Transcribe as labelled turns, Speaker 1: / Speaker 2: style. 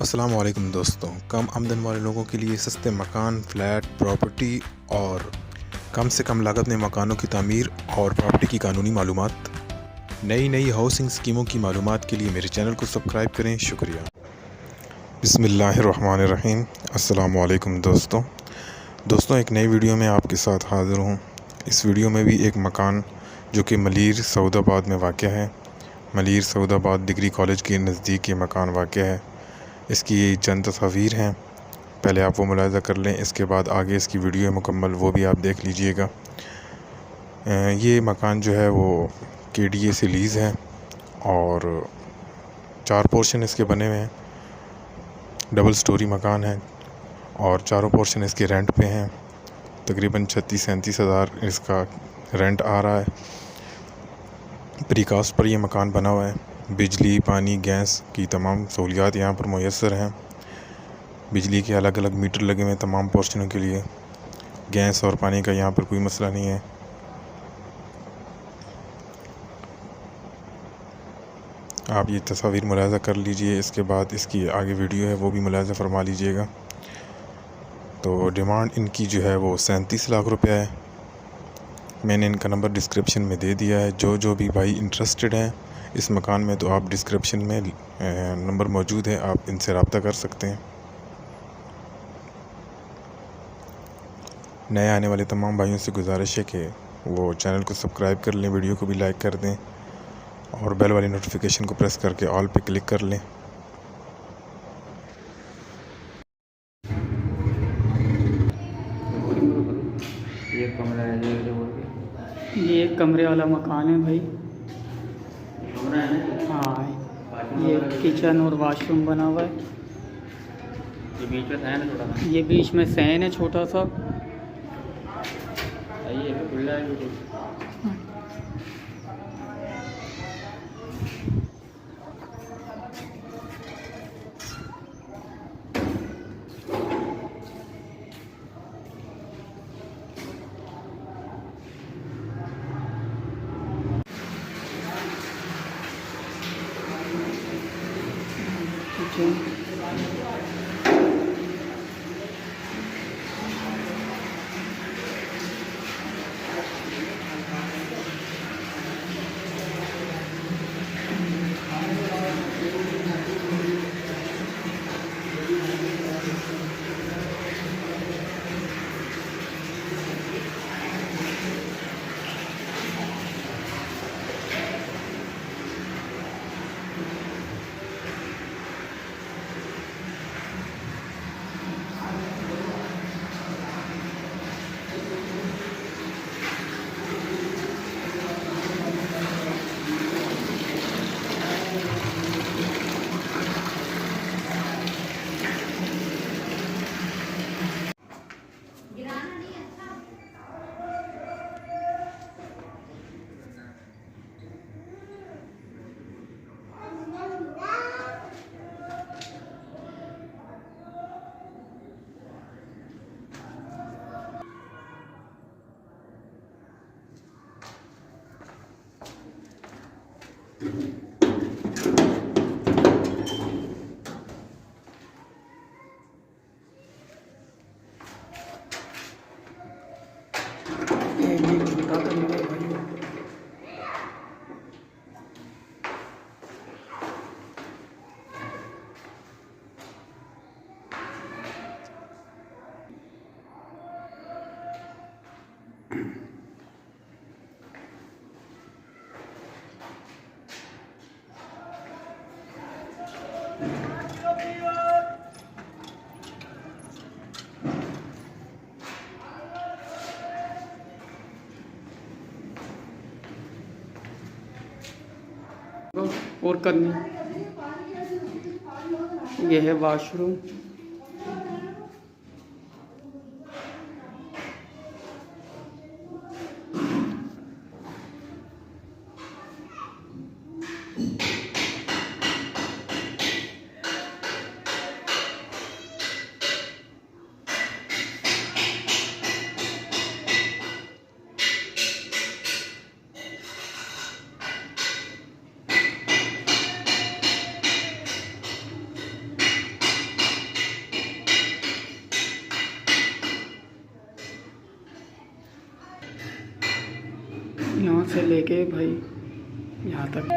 Speaker 1: अस्सलाम वालेकुम दोस्तों। कम आमदन वाले लोगों के लिए सस्ते मकान, फ्लैट, प्रॉपर्टी और कम से कम लागत में मकानों की तामीर और प्रॉपर्टी की कानूनी मालूमात, नई हाउसिंग स्कीमों की मालूमात के लिए मेरे चैनल को सब्सक्राइब करें। शुक्रिया। बिस्मिल्लाहिर्रहमानिर्रहीम। अस्सलाम वालेकुम दोस्तों, एक नई वीडियो में आपके साथ हाज़िर हूँ। इस वीडियो में भी एक मकान जो कि मलीर सऊदाबाद में वाक़ है, मलीर सऊदाबाद डिग्री कॉलेज के नज़दीक ये मकान वाक़ है। इसकी चंद तस्वीर हैं, पहले आप वो मुलाहिज़ा कर लें, इसके बाद आगे इसकी वीडियो है मुकम्मल, वो भी आप देख लीजिएगा। ये मकान जो है वो KDA से लीज़ है और 4 पोर्शन इसके बने हुए हैं। डबल स्टोरी मकान है और चारों पोर्शन इसके रेंट पे हैं। तकरीबन 36-37 हज़ार इसका रेंट आ रहा है। प्रीकास्ट पर यह मकान बना हुआ है। बिजली, पानी, गैस की तमाम सहूलियात यहाँ पर मुयस्सर हैं। बिजली के अलग अलग मीटर लगे हुए हैं तमाम पोर्शनों के लिए। गैस और पानी का यहाँ पर कोई मसला नहीं है। आप ये तस्वीर मुलाहिज़ा कर लीजिए, इसके बाद इसकी आगे वीडियो है वो भी मुलाहिज़ा फरमा लीजिएगा। तो डिमांड इनकी जो है वो 37 लाख रुपया है। मैंने इनका नंबर डिस्क्रिप्शन में दे दिया है। जो भी भाई इंटरेस्टेड हैं इस मकान में, तो आप डिस्क्रिप्शन में नंबर मौजूद है, आप इनसे रब्ता कर सकते हैं। नए आने वाले तमाम भाइयों से गुजारिश है कि वो चैनल को सब्सक्राइब कर लें, वीडियो को भी लाइक कर दें और बेल वाली नोटिफिकेशन को प्रेस करके ऑल पे क्लिक कर लें।
Speaker 2: ये कमरा है,
Speaker 3: ये एक कमरे वाला मकान है भाई।
Speaker 2: कमरा है ना?
Speaker 3: हाँ, ये किचन और वाशरूम बना हुआ है।
Speaker 2: ये बीच में है ना छोटा सा?
Speaker 3: ये बीच में सैन है छोटा सा।
Speaker 2: ये तो खुला है बिल्कुल।
Speaker 3: किचन ये छोटा कमरा है भाई। और करनी ये है वाशरूम। यहाँ से लेके भाई यहाँ तक।